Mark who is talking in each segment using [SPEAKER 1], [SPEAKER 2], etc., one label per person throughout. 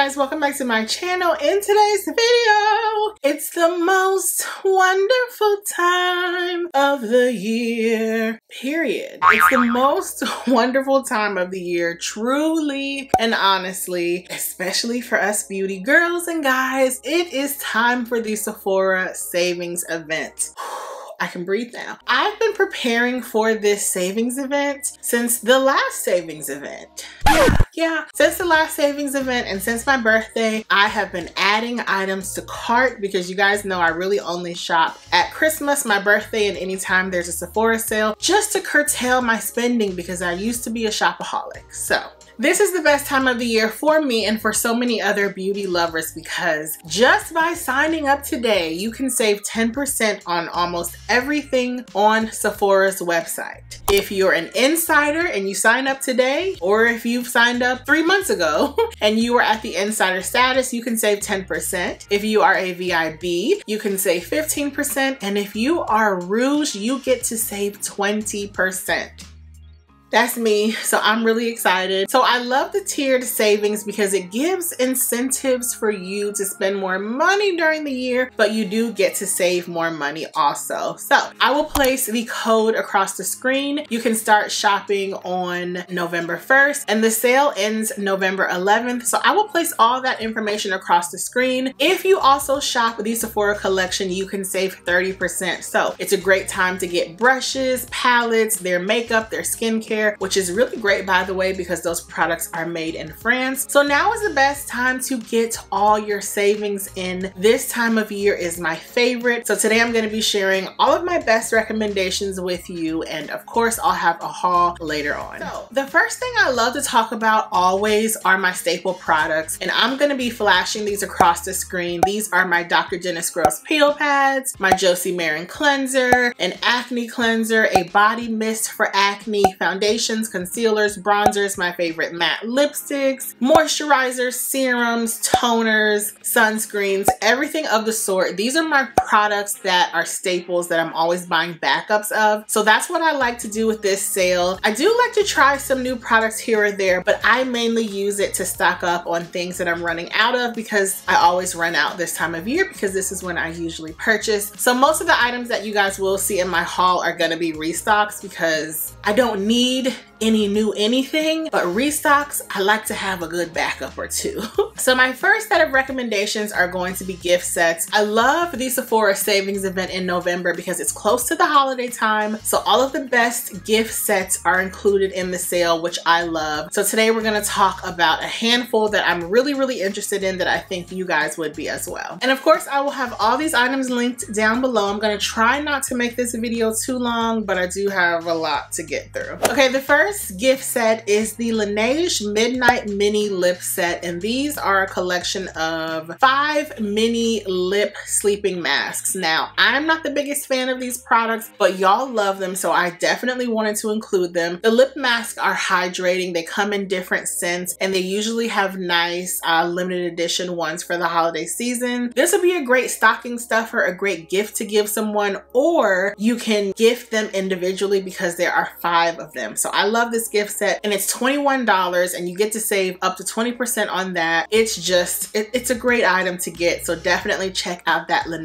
[SPEAKER 1] guys, welcome back to my channel. In today's video, it's the most wonderful time of the year, period. It's the most wonderful time of the year, truly and honestly, especially for us beauty girls and guys. It is time for the Sephora savings event. I can breathe now. I've been preparing for this savings event since the last savings event. Since the last savings event and since my birthday, I have been adding items to cart because you guys know I really only shop at Christmas, my birthday, and anytime there's a Sephora sale, just to curtail my spending because I used to be a shopaholic. So this is the best time of the year for me and for so many other beauty lovers because just by signing up today, you can save 10% on almost everything on Sephora's website. If you're an insider and you sign up today, or if you've signed up 3 months ago and you are at the insider status, you can save 10%. If you are a VIB, you can save 15%. And if you are Rouge, you get to save 20%. That's me, so I'm really excited. So I love the tiered savings because it gives incentives for you to spend more money during the year, but you do get to save more money also. So I will place the code across the screen. You can start shopping on November 1st and the sale ends November 11th. So I will place all that information across the screen. If you also shop the Sephora collection, you can save 30%. So it's a great time to get brushes, palettes, their makeup, their skincare, which is really great, by the way, because those products are made in France. So now is the best time to get all your savings in. This time of year is my favorite. So today I'm going to be sharing all of my best recommendations with you, and of course I'll have a haul later on. So the first thing I love to talk about always are my staple products, and I'm going to be flashing these across the screen. These are my Dr. Dennis Gross peel pads, my Josie Marin cleanser, an acne cleanser, a body mist for acne, foundation, concealers, bronzers, my favorite matte lipsticks, moisturizers, serums, toners, sunscreens, everything of the sort. These are my products that are staples that I'm always buying backups of. So that's what I like to do with this sale. I do like to try some new products here or there, but I mainly use it to stock up on things that I'm running out of because I always run out this time of year because this is when I usually purchase. So most of the items that you guys will see in my haul are going to be restocks because I don't need any new anything, but restocks, I like to have a good backup or two. So my first set of recommendations are going to be gift sets. I love the Sephora savings event in November because it's close to the holiday time. So all of the best gift sets are included in the sale, which I love. So today we're going to talk about a handful that I'm really interested in that I think you guys would be as well. And of course, I will have all these items linked down below. I'm going to try not to make this video too long, but I do have a lot to get through. Okay, the first gift set is the Lan Midnight Mini Lip Set, and these are a collection of 5 mini lip sleeping masks. Now, I'm not the biggest fan of these products, but y'all love them, so I definitely wanted to include them. The lip masks are hydrating. They come in different scents, and they usually have nice limited edition ones for the holiday season. This would be a great stocking stuffer, a great gift to give someone, or you can gift them individually because there are 5 of them. So I love this gift set, and it's $21 and you get to save up to 20% on that. It's just, it's a great item to get, so definitely check out that Lan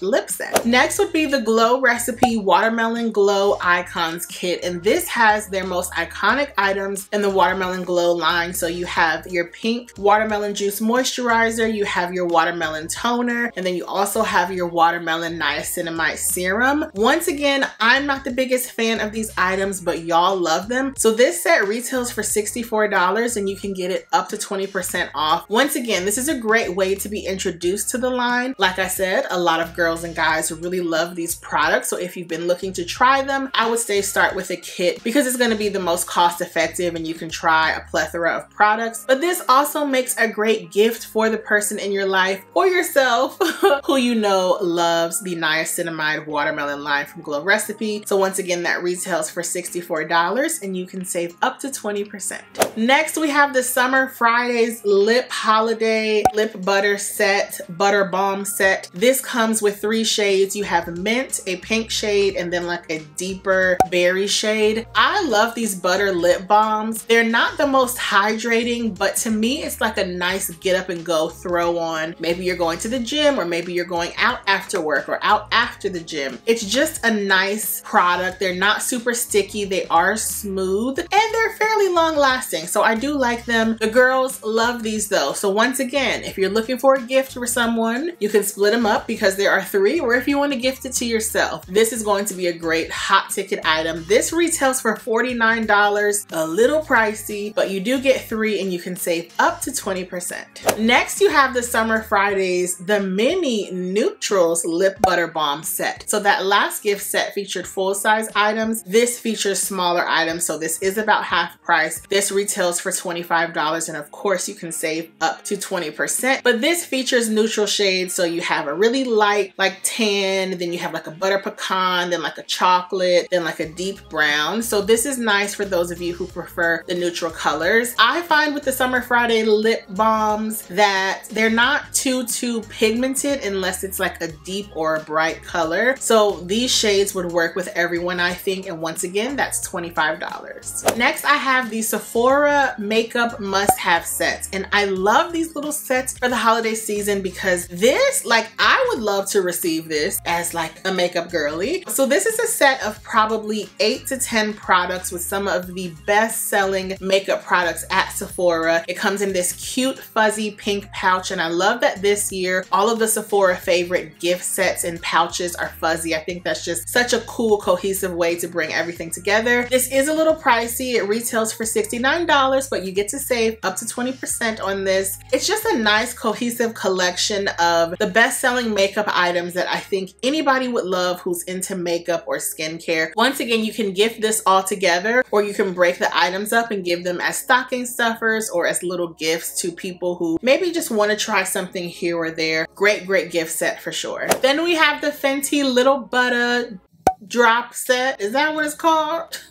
[SPEAKER 1] lip set. Next would be the Glow Recipe Watermelon Glow Icons Kit, and this has their most iconic items in the Watermelon Glow line. So you have your pink watermelon juice moisturizer, you have your watermelon toner, and then you also have your watermelon niacinamide serum. Once again, I'm not the biggest fan of these items, but y'all love them. So this set retails for $64 and you can get it up to 20% off. Once again, this is a great way to be introduced to the line. Like I said, a lot of girls and guys really love these products. So if you've been looking to try them, I would say start with a kit because it's going to be the most cost effective and you can try a plethora of products. But this also makes a great gift for the person in your life or yourself who you know loves the niacinamide watermelon line from Glow Recipe. So once again, that retails for $64 and you you can save up to 20%. Next, we have the Summer Fridays Lip Holiday Lip Butter Set, Butter Balm Set. This comes with 3 shades. You have mint, a pink shade, and then like a deeper berry shade. I love these butter lip balms. They're not the most hydrating, but to me, it's like a nice get up and go throw on. Maybe you're going to the gym, or maybe you're going out after work or out after the gym. It's just a nice product. They're not super sticky. They are smooth and they're fairly long lasting. So I do like them. The girls love these though. So once again, if you're looking for a gift for someone, you can split them up because there are 3, or if you want to gift it to yourself, this is going to be a great hot ticket item. This retails for $49, a little pricey, but you do get 3 and you can save up to 20%. Next, you have the Summer Fridays, the Mini Neutrals Lip Butter Balm Set. So that last gift set featured full-size items. This features smaller items, so this is about half price. This retails for $25, and of course you can save up to 20%. But this features neutral shades, so you have a really light like tan, then you have like a butter pecan, then like a chocolate, then like a deep brown. So this is nice for those of you who prefer the neutral colors. I find with the Summer Friday lip balms that they're not too pigmented unless it's like a deep or a bright color. So these shades would work with everyone, I think, and once again, that's $25. Next, I have the Sephora makeup must-have sets, and I love these little sets for the holiday season because this, like, I would love to receive this as like a makeup girly. So this is a set of probably 8 to 10 products with some of the best-selling makeup products at Sephora. It comes in this cute fuzzy pink pouch, and I love that this year all of the Sephora favorite gift sets and pouches are fuzzy. I think that's just such a cool cohesive way to bring everything together. This is a little pricey. It retails for $69, but you get to save up to 20% on this. It's just a nice cohesive collection of the best-selling makeup items that I think anybody would love who's into makeup or skincare. Once again, you can gift this all together, or you can break the items up and give them as stocking stuffers or as little gifts to people who maybe just want to try something here or there. Great gift set for sure. Then we have the Fenty Little Butter Drop Set. Is that what it's called?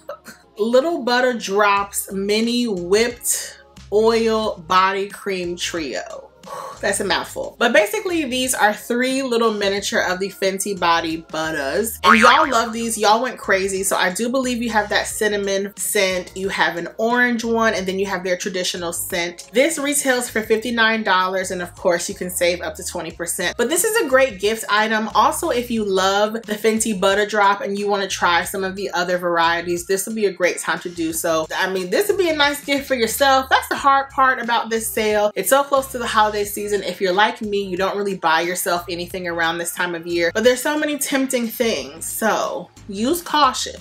[SPEAKER 1] Little Butter Drops Mini Whipped Oil Body Cream Trio. That's a mouthful. But basically, these are 3 little miniature of the Fenty Body Butters. And y'all love these. Y'all went crazy. So I do believe you have that cinnamon scent. You have an orange one, and then you have their traditional scent. This retails for $59, and of course, you can save up to 20%. But this is a great gift item. Also, if you love the Fenty Butter Drop and you want to try some of the other varieties, this would be a great time to do so. I mean, this would be a nice gift for yourself. That's the hard part about this sale. It's so close to the holiday season. If you're like me, you don't really buy yourself anything around this time of year, but there's so many tempting things, so use caution.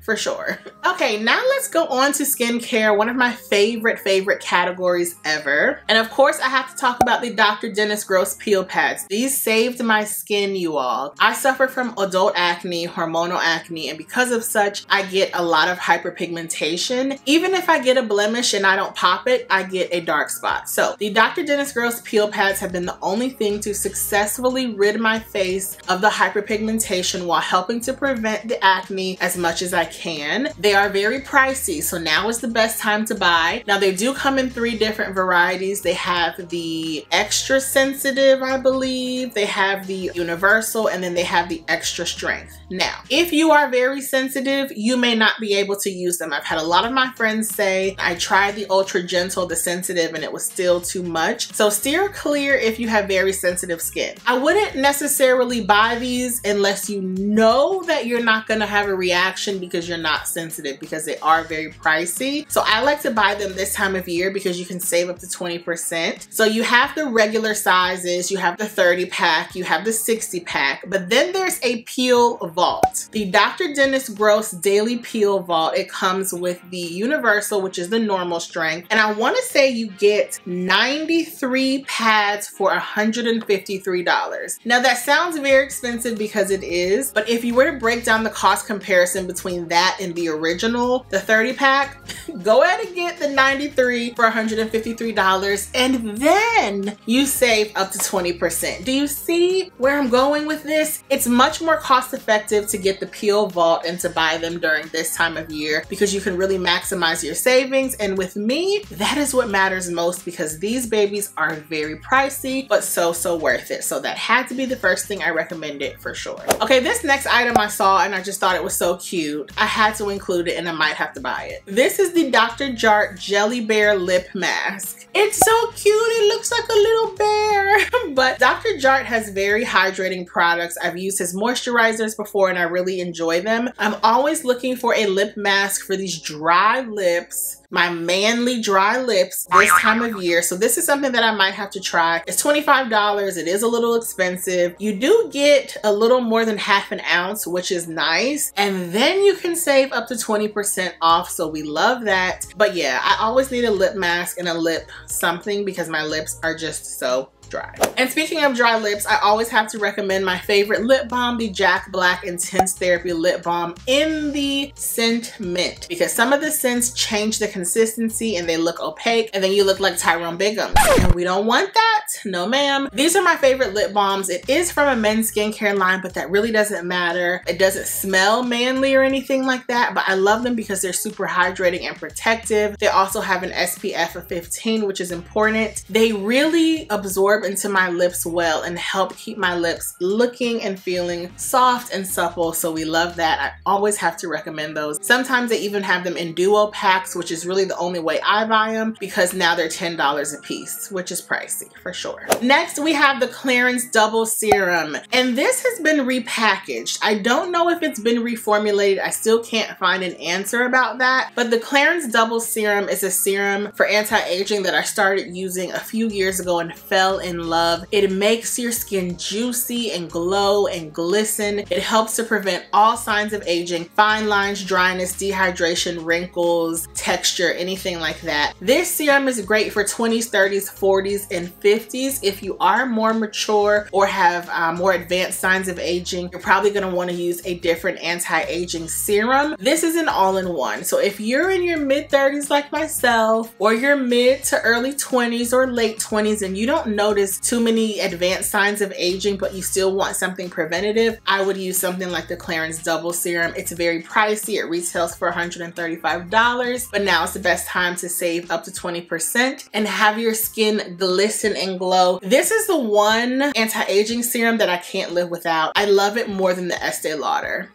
[SPEAKER 1] For sure. Okay, now let's go on to skincare, one of my favorite categories ever. And of course, I have to talk about the Dr. Dennis Gross Peel Pads. These saved my skin, you all. I suffer from adult acne, hormonal acne, and because of such, I get a lot of hyperpigmentation. Even if I get a blemish and I don't pop it, I get a dark spot. So the Dr. Dennis Gross Peel Pads have been the only thing to successfully rid my face of the hyperpigmentation while helping to prevent the acne as much as I can. They are very pricey, so now is the best time to buy. Now they do come in 3 different varieties. They have the extra sensitive, I believe. They have the universal, and then they have the extra strength. Now, if you are very sensitive, you may not be able to use them. I've had a lot of my friends say, I tried the ultra gentle, the sensitive, and it was still too much. So steer clear if you have very sensitive skin. I wouldn't necessarily buy these unless you know that you're not gonna have a reaction because you're not sensitive, because they are very pricey. So I like to buy them this time of year because you can save up to 20%. So you have the regular sizes, you have the 30 pack, you have the 60 pack, but then there's a peel vault. The Dr. Dennis Gross Daily Peel Vault, it comes with the universal, which is the normal strength. And I wanna say you get 93 pads for $153. Now that sounds very expensive because it is, but if you were to break down the cost comparison between that in the original, the 30 pack, go ahead and get the 93 for $153, and then you save up to 20%. Do you see where I'm going with this? It's much more cost effective to get the Peel Vault and to buy them during this time of year because you can really maximize your savings. And with me, that is what matters most because these babies are very pricey, but so worth it. So that had to be the first thing I recommended for sure. Okay, this next item I saw and I just thought it was so cute. I had to include it and I might have to buy it. This is the Dr. Jart Jelly Bear Lip Mask. It's so cute. It looks like a little bear. But Dr. Jart has very hydrating products. I've used his moisturizers before and I really enjoy them. I'm always looking for a lip mask for these dry lips, my manly dry lips this time of year. So this is something that I might have to try. It's $25. It is a little expensive. You do get a little more than half an ounce, which is nice. And then you can save up to 20% off. So we love that. But yeah, I always need a lip mask and a lip something because my lips are just so dry. And speaking of dry lips, I always have to recommend my favorite lip balm, the Jack Black Intense Therapy Lip Balm in the scent Mint, because some of the scents change the consistency and they look opaque and then you look like Tyrone Biggums, and we don't want that. No ma'am. These are my favorite lip balms. It is from a men's skincare line, but that really doesn't matter. It doesn't smell manly or anything like that, but I love them because they're super hydrating and protective. They also have an SPF of 15, which is important. They really absorb into my lips well and help keep my lips looking and feeling soft and supple, so we love that. I always have to recommend those. Sometimes they even have them in duo packs, which is really the only way I buy them because now they're $10 a piece, which is pricey for sure. Next, we have the Clarence Double Serum, and this has been repackaged. I don't know if it's been reformulated. I still can't find an answer about that, but the Clarence Double Serum is a serum for anti-aging that I started using a few years ago and fell in love. It makes your skin juicy and glow and glisten. It helps to prevent all signs of aging, fine lines, dryness, dehydration, wrinkles, texture, anything like that. This serum is great for 20s, 30s, 40s, and 50s. If you are more mature or have more advanced signs of aging, you're probably going to want to use a different anti-aging serum. This is an all-in-one. So if you're in your mid-30s like myself, or your mid to early 20s or late 20s and you don't notice too many advanced signs of aging, but you still want something preventative, I would use something like the Clarence Double Serum. It's very pricey. It retails for $135, but now is the best time to save up to 20% and have your skin glisten and glow. This is the one anti-aging serum that I can't live without. I love it more than the Estee Lauder.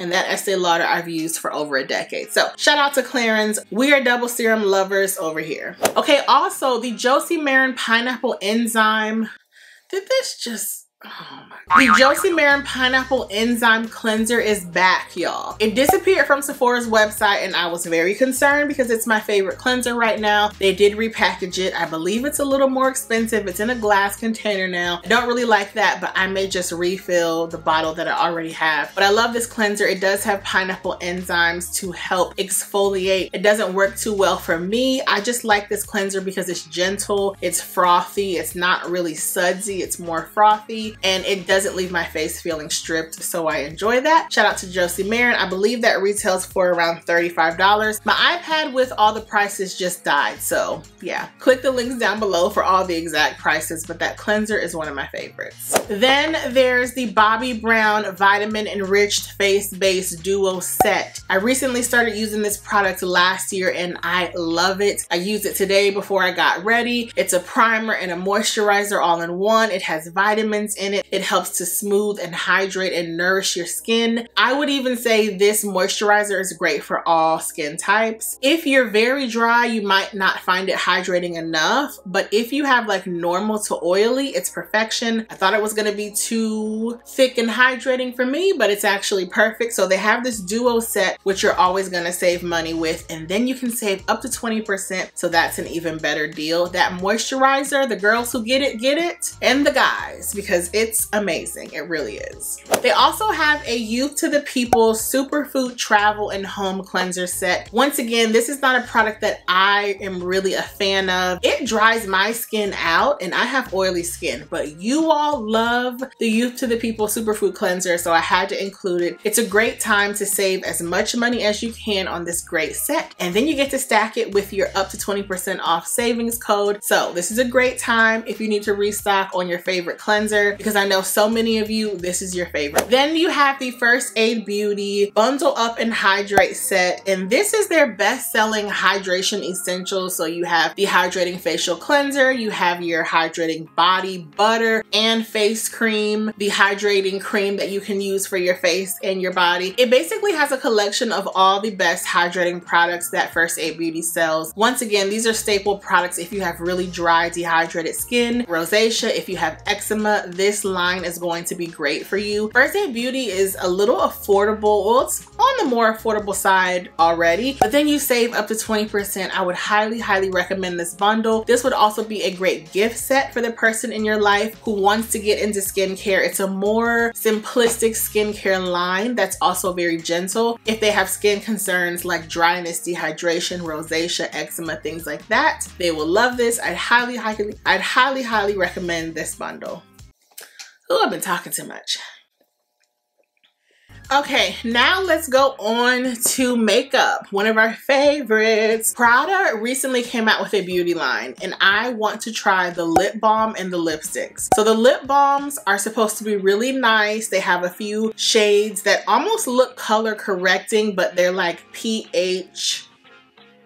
[SPEAKER 1] And that Estee Lauder I've used for over a decade. So shout out to Clarence. We are double serum lovers over here. Okay, also the Josie Marin Pineapple Enzyme. Did this just... oh my. The Josie Marin Pineapple Enzyme Cleanser is back, y'all. It disappeared from Sephora's website and I was very concerned because it's my favorite cleanser right now. They did repackage it. I believe it's a little more expensive. It's in a glass container now. I don't really like that, but I may just refill the bottle that I already have. But I love this cleanser. It does have pineapple enzymes to help exfoliate. It doesn't work too well for me. I just like this cleanser because it's gentle, it's frothy, it's not really sudsy, it's more frothy, and it doesn't leave my face feeling stripped, so I enjoy that. Shout out to Josie Marin. I believe that retails for around $35. My iPad with all the prices just died, so yeah. Click the links down below for all the exact prices, but that cleanser is one of my favorites. Then there's the Bobbi Brown Vitamin Enriched Face Base Duo Set. I recently started using this product last year and I love it. I used it today before I got ready. It's a primer and a moisturizer all in one. It has vitamins in it. It helps to smooth and hydrate and nourish your skin. I would even say this moisturizer is great for all skin types. If you're very dry, you might not find it hydrating enough, but if you have like normal to oily, it's perfection. I thought it was gonna be too thick and hydrating for me, but it's actually perfect. So they have this duo set, which you're always gonna save money with, and then you can save up to 20%, so that's an even better deal. That moisturizer, the girls who get it, and the guys, because because it's amazing. It really is. They also have a Youth to the People Superfood Travel and Home Cleanser Set. Once again, this is not a product that I am really a fan of. It dries my skin out and I have oily skin, but you all love the Youth to the People Superfood Cleanser, so I had to include it. It's a great time to save as much money as you can on this great set, and then you get to stack it with your up to 20% off savings code. So this is a great time if you need to restock on your favorite cleanser, because I know so many of you, this is your favorite. Then you have the First Aid Beauty Bundle Up and Hydrate set, and this is their best-selling hydration essentials. So you have the hydrating facial cleanser, you have your hydrating body butter and face cream, the hydrating cream that you can use for your face and your body. It basically has a collection of all the best hydrating products that First Aid Beauty sells. Once again, these are staple products if you have really dry, dehydrated skin, rosacea, if you have eczema, this line is going to be great for you. First Aid Beauty is a little affordable. Well, it's on the more affordable side already, but then you save up to 20%. I would highly recommend this bundle. This would also be a great gift set for the person in your life who wants to get into skincare. It's a more simplistic skincare line that's also very gentle. If they have skin concerns like dryness, dehydration, rosacea, eczema, things like that, they will love this. I'd highly recommend this bundle. Oh, I've been talking too much. Okay, now let's go on to makeup, one of our favorites. Prada recently came out with a beauty line, and I want to try the lip balm and the lipsticks. So the lip balms are supposed to be really nice. They have a few shades that almost look color correcting, but they're like pH,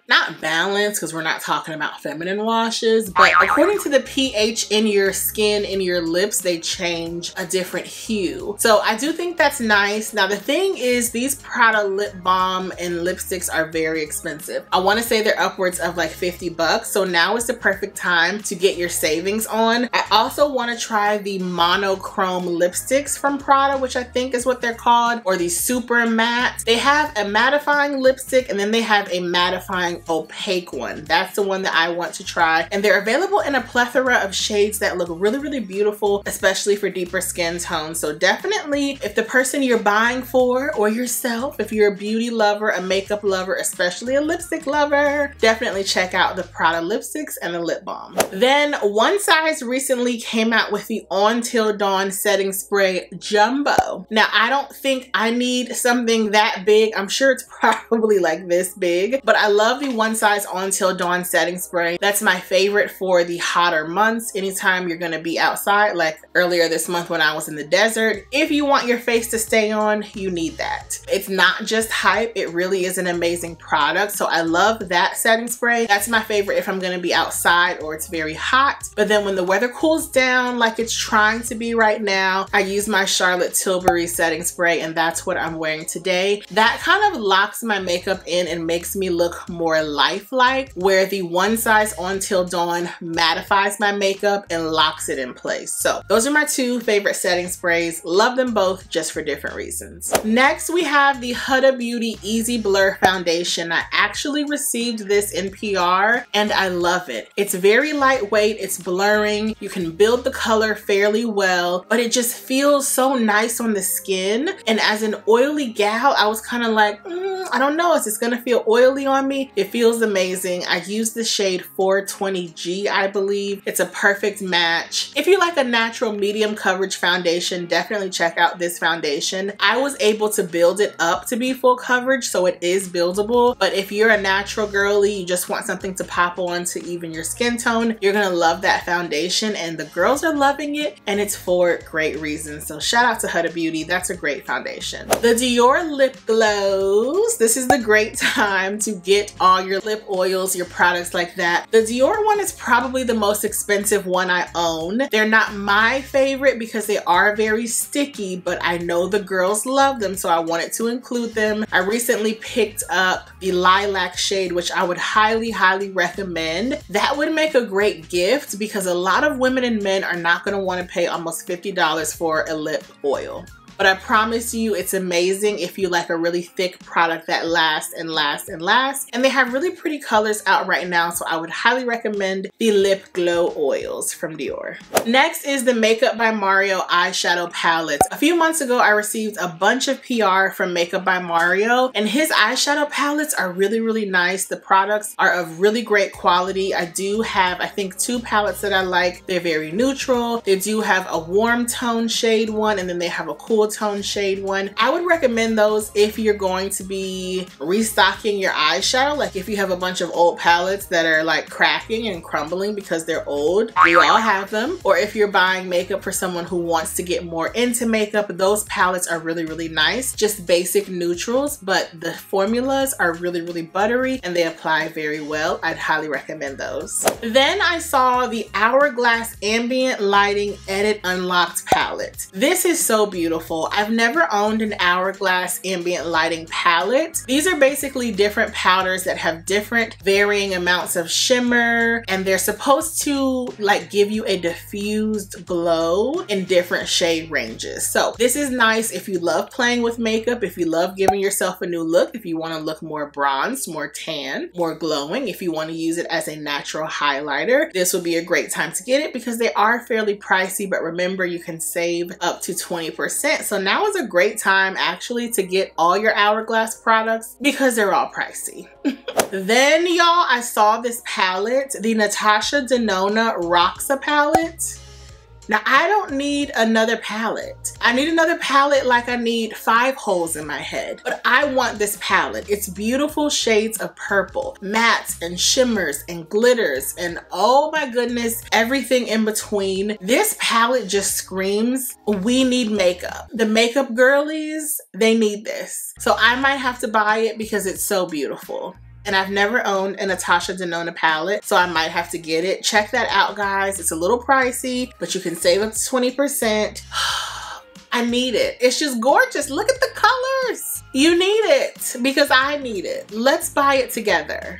[SPEAKER 1] not balanced, because we're not talking about feminine washes, but according to the pH in your skin, in your lips, they change a different hue. So I do think that's nice. Now the thing is, these Prada lip balm and lipsticks are very expensive. I want to say they're upwards of like 50 bucks. So now is the perfect time to get your savings on. I also want to try the monochrome lipsticks from Prada, which I think is what they're called, or the super matte. They have a mattifying lipstick, and then they have a mattifying opaque one. That's the one that I want to try, and they're available in a plethora of shades that look really beautiful, especially for deeper skin tones. So definitely, if the person you're buying for, or yourself, if you're a beauty lover, a makeup lover, especially a lipstick lover, definitely check out the Prada lipsticks and the lip balm. Then One Size recently came out with the On Till Dawn setting spray jumbo. Now I don't think I need something that big. I'm sure it's probably like this big, but I love the One Size On Till Dawn setting spray. That's my favorite for the hotter months. Anytime you're gonna be outside, like earlier this month when I was in the desert, if you want your face to stay on, you need that. It's not just hype, it really is an amazing product. So I love that setting spray. That's my favorite if I'm gonna be outside or it's very hot. But then when the weather cools down like it's trying to be right now, I use my Charlotte Tilbury setting spray, and that's what I'm wearing today. That kind of locks my makeup in and makes me look more lifelike, where the One Size On Till Dawn mattifies my makeup and locks it in place. So those are my two favorite setting sprays. Love them both, just for different reasons. Next, we have the Huda Beauty Easy Blur Foundation. I actually received this in PR and I love it. It's very lightweight, it's blurring, you can build the color fairly well, but it just feels so nice on the skin. And as an oily gal, I was kind of like, I don't know, is this gonna feel oily on me? It feels amazing. I use the shade 420G, I believe. It's a perfect match. If you like a natural medium coverage foundation, definitely check out this foundation. I was able to build it up to be full coverage, so it is buildable. But if you're a natural girly, you just want something to pop on to even your skin tone, you're gonna love that foundation, and the girls are loving it, and it's for great reasons. So shout out to Huda Beauty. That's a great foundation. The Dior lip glows. This is the great time to get all your lip oils, your products like that. The Dior one is probably the most expensive one I own. They're not my favorite because they are very sticky, but I know the girls love them, so I wanted to include them. I recently picked up the lilac shade, which I would highly recommend. That would make a great gift because a lot of women and men are not going to want to pay almost $50 for a lip oil. but I promise you it's amazing if you like a really thick product that lasts and lasts and lasts. And they have really pretty colors out right now, so I would highly recommend the Lip Glow Oils from Dior. Next is the Makeup by Mario eyeshadow palette. A few months ago, I received a bunch of PR from Makeup by Mario, and his eyeshadow palettes are really, really nice. The products are of really great quality. I do have, I think, 2 palettes that I like. They're very neutral. They do have a warm tone shade one, and then they have a cool tone shade one. I would recommend those if you're going to be restocking your eyeshadow. Like if you have a bunch of old palettes that are like cracking and crumbling because they're old, we all have them. Or if you're buying makeup for someone who wants to get more into makeup, those palettes are really, really nice. Just basic neutrals, but the formulas are really, really buttery and they apply very well. I'd highly recommend those. Then I saw the Hourglass Ambient Lighting Edit Unlocked palette. This is so beautiful. I've never owned an Hourglass Ambient Lighting palette. These are basically different powders that have different varying amounts of shimmer, and they're supposed to like give you a diffused glow in different shade ranges. So this is nice if you love playing with makeup, if you love giving yourself a new look, if you want to look more bronzed, more tan, more glowing, if you want to use it as a natural highlighter. This would be a great time to get it because they are fairly pricey, but remember you can save up to 20%. So now is a great time actually to get all your Hourglass products because they're all pricey. Then y'all, I saw this palette, the Natasha Denona Roxa palette. Now, I don't need another palette. I need another palette like I need 5 holes in my head. But I want this palette. It's beautiful shades of purple, mattes and shimmers and glitters and oh my goodness, everything in between. This palette just screams, we need makeup. The makeup girlies, they need this. So I might have to buy it because it's so beautiful. And I've never owned a Natasha Denona palette, so I might have to get it. Check that out, guys. It's a little pricey, but you can save up to 20%. I need it. It's just gorgeous. Look at the colors. You need it because I need it. Let's buy it together.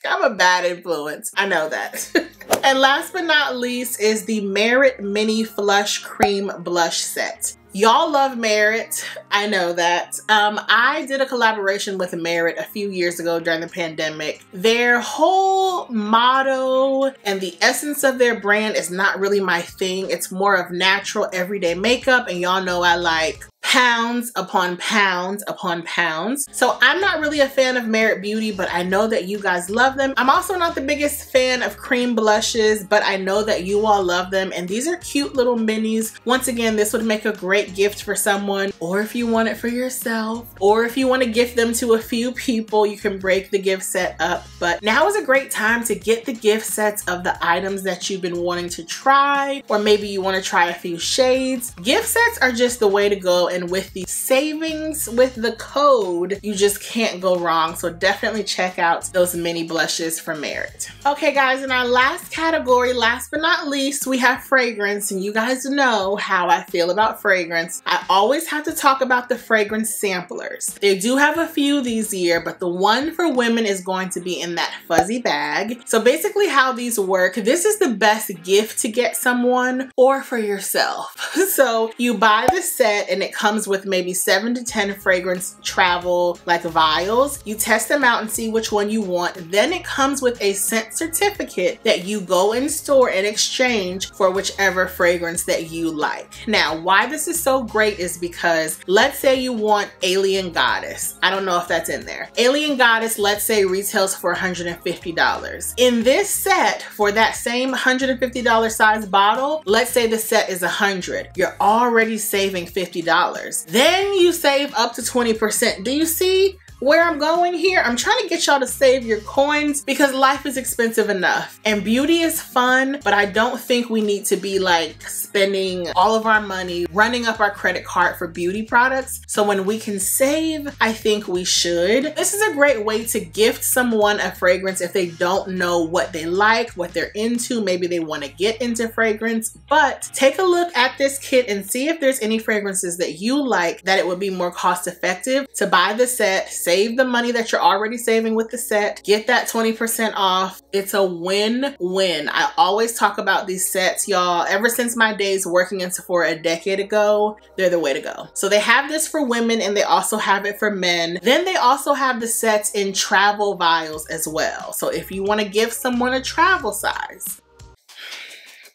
[SPEAKER 1] I'm a bad influence. I know that. And last but not least is the Meritt Mini Flush Cream Blush Set. Y'all love Meritt, I know that. I did a collaboration with Meritt a few years ago during the pandemic. Their whole motto and the essence of their brand is not really my thing. It's more of natural everyday makeup, and y'all know I like pounds upon pounds upon pounds. So I'm not really a fan of Meritt Beauty, but I know that you guys love them. I'm also not the biggest fan of cream blushes, but I know that you all love them, and these are cute little minis. Once again, this would make a great gift for someone, or if you want it for yourself, or if you want to gift them to a few people, you can break the gift set up. But now is a great time to get the gift sets of the items that you've been wanting to try, or maybe you want to try a few shades. Gift sets are just the way to go, and with the savings with the code, you just can't go wrong. So definitely check out those mini blushes from Meritt. Okay guys, in our last category, last but not least, we have fragrance, and you guys know how I feel about fragrance. I always have to talk about the fragrance samplers. They do have a few this year, but the one for women is going to be in that fuzzy bag. So basically how these work, this is the best gift to get someone or for yourself. So you buy the set and it comes with maybe 7 to 10 fragrance travel like vials. You test them out and see which one you want. Then it comes with a scent certificate that you go in store and exchange for whichever fragrance that you like. Now, why this is so great is because let's say you want Alien Goddess. I don't know if that's in there. Alien Goddess, let's say retails for $150. In this set, for that same $150 size bottle, let's say the set is $100. You're already saving $50. Then you save up to 20%. Do you see where I'm going here? I'm trying to get y'all to save your coins because life is expensive enough and beauty is fun, but I don't think we need to be like spending all of our money running up our credit card for beauty products. So when we can save, I think we should. This is a great way to gift someone a fragrance if they don't know what they like, what they're into. Maybe they want to get into fragrance, but take a look at this kit and see if there's any fragrances that you like that it would be more cost effective to buy the set, Save the money that you're already saving with the set. Get that 20% off. It's a win-win. I always talk about these sets, y'all. Ever since my days working in Sephora a decade ago, they're the way to go. So they have this for women and they also have it for men. Then they also have the sets in travel vials as well. So if you want to give someone a travel size,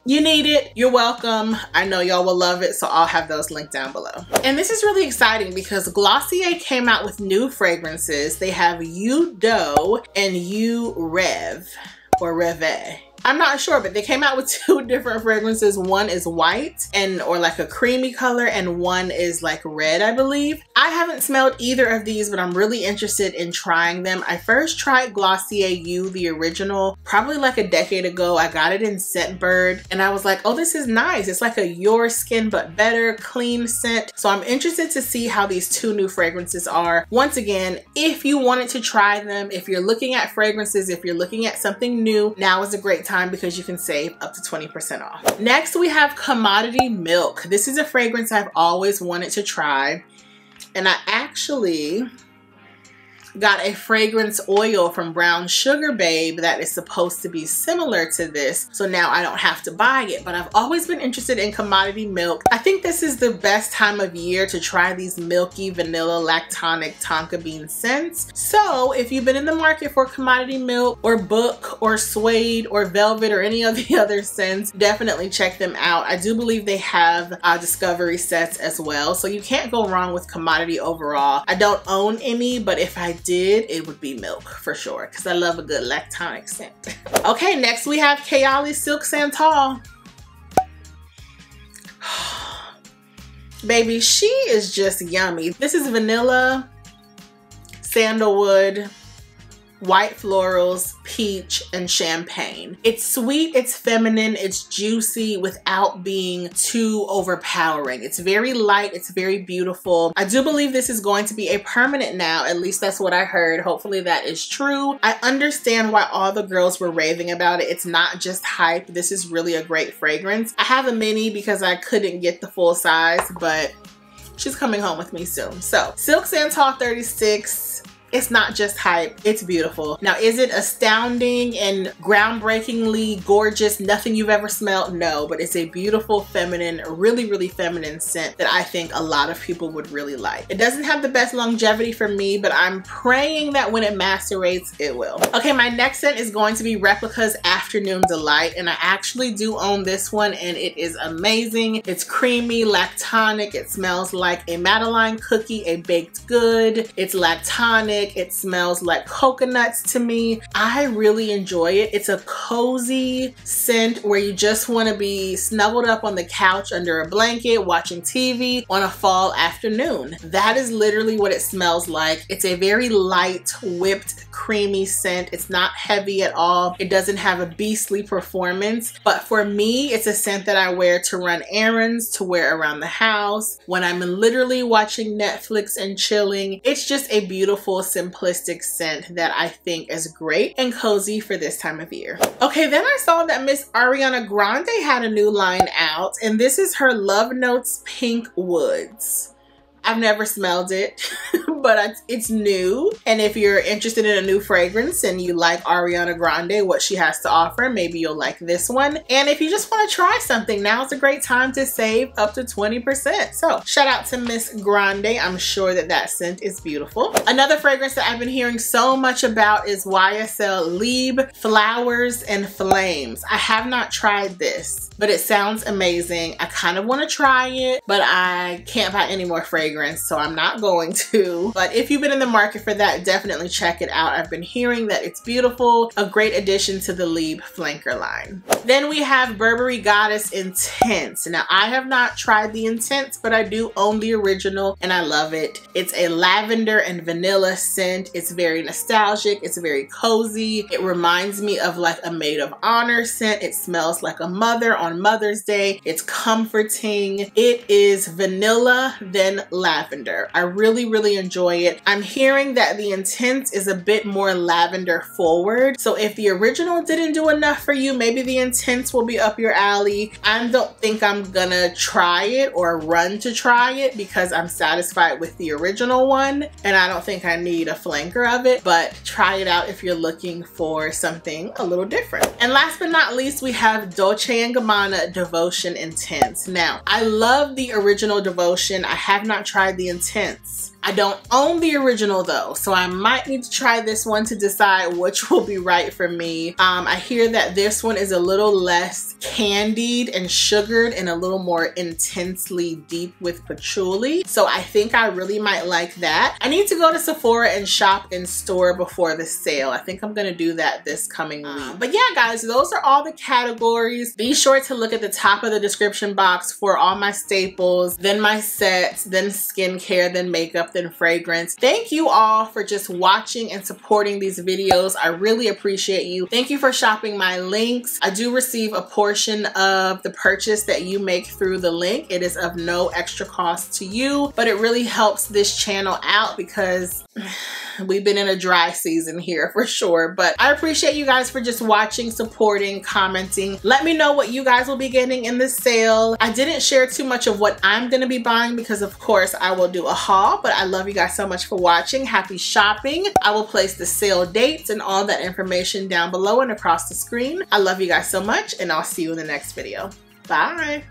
[SPEAKER 1] you need it, you're welcome. I know y'all will love it, so I'll have those linked down below. And this is really exciting because Glossier came out with new fragrances. They have Huda and Rev or Reve. I'm not sure, but they came out with two different fragrances. One is white or like a creamy color, and one is like red, I believe. I haven't smelled either of these, but I'm really interested in trying them. I first tried Glossier You, the original, probably like a decade ago. I got it in Scentbird and I was like, oh, this is nice. It's like a Your Skin But Better clean scent. So I'm interested to see how these two new fragrances are. Once again, if you wanted to try them, if you're looking at fragrances, if you're looking at something new, now is a great time because you can save up to 20% off. Next, we have Commodity Milk. This is a fragrance I've always wanted to try, and I actually got a fragrance oil from Brown Sugar Babe that is supposed to be similar to this, so now I don't have to buy it. But I've always been interested in Commodity Milk. I think this is the best time of year to try these milky vanilla lactonic tonka bean scents. So if you've been in the market for Commodity Milk or Book or Suede or Velvet or any of the other scents, definitely check them out. I do believe they have Discovery sets as well, so you can't go wrong with Commodity overall. I don't own any, but if I did, it would be Milk for sure, because I love a good lactonic scent. Okay, next we have Kayali Silk Santal. Baby, she is just yummy. This is vanilla, sandalwood, white florals, peach, and champagne. It's sweet, it's feminine, it's juicy without being too overpowering. It's very light, it's very beautiful. I do believe this is going to be a permanent now, at least that's what I heard. Hopefully that is true. I understand why all the girls were raving about it. It's not just hype. This is really a great fragrance. I have a mini because I couldn't get the full size, but she's coming home with me soon. So, Silk Santal 36. It's not just hype, it's beautiful. Now, is it astounding and groundbreakingly gorgeous, nothing you've ever smelled? No, but it's a beautiful, feminine, really, really feminine scent that I think a lot of people would really like. It doesn't have the best longevity for me, but I'm praying that when it macerates, it will. Okay, my next scent is going to be Replica's Afternoon Delight, and I actually do own this one, and it is amazing. It's creamy, lactonic. It smells like a Madeline cookie, a baked good. It's lactonic. It smells like coconuts to me. I really enjoy it. It's a cozy scent where you just want to be snuggled up on the couch under a blanket watching TV on a fall afternoon. That is literally what it smells like. It's a very light, whipped, creamy scent. It's not heavy at all. It doesn't have a beastly performance, but for me, it's a scent that I wear to run errands, to wear around the house, when I'm literally watching Netflix and chilling. It's just a beautiful, simplistic scent that I think is great and cozy for this time of year. Okay, then I saw that Miss Ariana Grande had a new line out, and this is her Love Notes Pink Woods. I've never smelled it, but it's new. And if you're interested in a new fragrance and you like Ariana Grande, what she has to offer, maybe you'll like this one. And if you just want to try something, now's a great time to save up to 20%. So shout out to Miss Grande. I'm sure that that scent is beautiful. Another fragrance that I've been hearing so much about is YSL Lieb Flowers and Flames. I have not tried this, but it sounds amazing. I kind of want to try it, but I can't buy any more fragrances, so I'm not going to. But if you've been in the market for that, definitely check it out. I've been hearing that it's beautiful, a great addition to the Lieb flanker line. Then we have Burberry Goddess Intense. Now, I have not tried the Intense, but I do own the original and I love it. It's a lavender and vanilla scent. It's very nostalgic. It's very cozy. It reminds me of like a maid of honor scent. It smells like a mother on Mother's Day. It's comforting. It is vanilla, then lavender. I really enjoy it. I'm hearing that the Intense is a bit more lavender forward. So if the original didn't do enough for you, maybe the Intense will be up your alley. I don't think I'm gonna try it or run to try it because I'm satisfied with the original one and I don't think I need a flanker of it, but try it out if you're looking for something a little different. And last but not least, we have Dolce & Gabbana Devotion Intense. Now, I love the original Devotion. I have not tried the Intense. I don't own the original though, so I might need to try this one to decide which will be right for me. I hear that this one is a little less candied and sugared and a little more intensely deep with patchouli. So I think I really might like that. I need to go to Sephora and shop in store before the sale. I think I'm gonna do that this coming week. But yeah, guys, those are all the categories. Be sure to look at the top of the description box for all my staples, then my sets, then skincare, then makeup, then fragrance. Thank you all for just watching and supporting these videos. I really appreciate you. Thank you for shopping my links. I do receive a portion of the purchase that you make through the link. It is of no extra cost to you, but it really helps this channel out because we've been in a dry season here for sure. But I appreciate you guys for just watching, supporting, commenting. Let me know what you guys will be getting in this sale. I didn't share too much of what I'm gonna be buying because of course I will do a haul, but I love you guys so much for watching. Happy shopping. I will place the sale dates and all that information down below and across the screen. I love you guys so much and I'll see you in the next video. Bye.